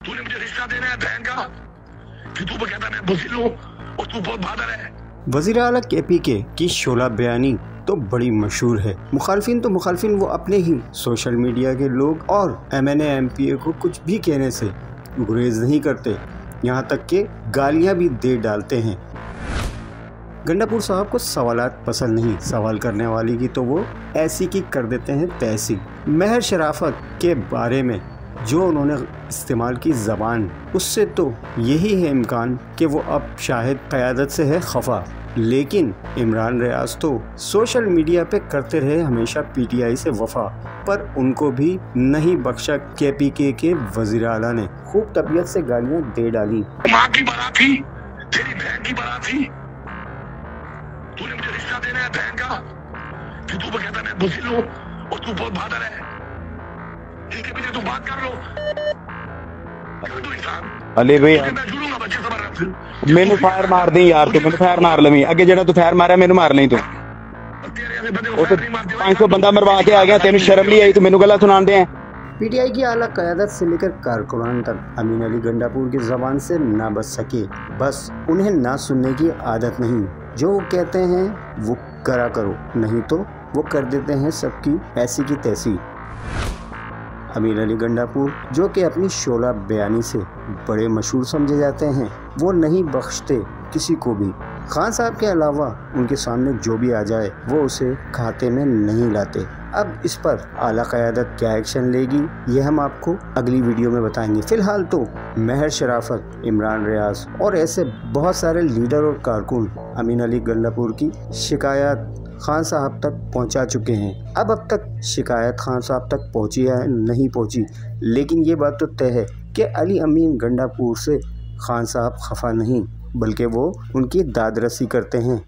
तूने मुझे रिश्ता देना है बहन का कि तू कहता मैं बुज़िल हूँ और तू बहुत बहादुर है। वज़ीर आला KPK की शोला बयानी तो बड़ी मशहूर है। मुखालफिन वो अपने ही सोशल मीडिया के लोग और MNA MPA को कुछ भी कहने से गुरेज नहीं करते, यहाँ तक कि गालियाँ भी दे डालते हैं। गंडापुर साहब को सवालात पसंद नहीं, सवाल करने वाली की तो वो ऐसी की कर देते हैं तैसी। महर शराफत के बारे में जो उन्होंने इस्तेमाल की ज़बान, उससे तो यही है इम्कान कि वो अब शाहिद क़यादत से है खफा। लेकिन इमरान रियाज तो सोशल मीडिया पे करते रहे हमेशा PTI से वफा, पर उनको भी नहीं बख्शा KPK के वज़ीर आला ने। खूब तबीयत से गालियाँ दे डाली। माँ की बारात थी, तेरी बहन की बारात थी, तूने मुझे रिश्ता देना है बहन का कि तू कहता मैं बुज़िल हूँ और तू बहुत बहादुर है। इनके पीछे तू बात कर लो। अली भाई मैनू फायर मार दी यार, तू मैनू फायर मार लवी अगे जेड़ा तू फायर मारा मैनू मार नहीं। तू 500 बंदा मरवा के आ गया, तेन शर्म नहीं आई, तू मैनू गला सुना दे। PTI की आला क़यादत से लेकर कारकुनान तक अमीन अली गंडापुर की ज़बान से ना बच सके। बस उन्हें ना सुनने की आदत नहीं, जो वो कहते हैं वो करा करो, नहीं तो वो कर देते हैं सबकी ऐसी की तैसी। अमीन अली गंडापुर जो कि अपनी शोला बयानी से बड़े मशहूर समझे जाते हैं, वो नहीं बख्शते किसी को भी। खान साहब के अलावा उनके सामने जो भी आ जाए वो उसे खाते में नहीं लाते। अब इस पर आला क़यादत क्या एक्शन लेगी ये हम आपको अगली वीडियो में बताएंगे। फ़िलहाल तो महर शराफत, इमरान रियाज और ऐसे बहुत सारे लीडर और कारकुन अमीन अली गंडापुर की शिकायत खान साहब तक पहुंचा चुके हैं। अब तक शिकायत खान साहब तक पहुंची है नहीं पहुंची, लेकिन ये बात तो तय है कि अली अमीन गंडापुर से खान साहब खफा नहीं, बल्कि वो उनकी दादरसी करते हैं।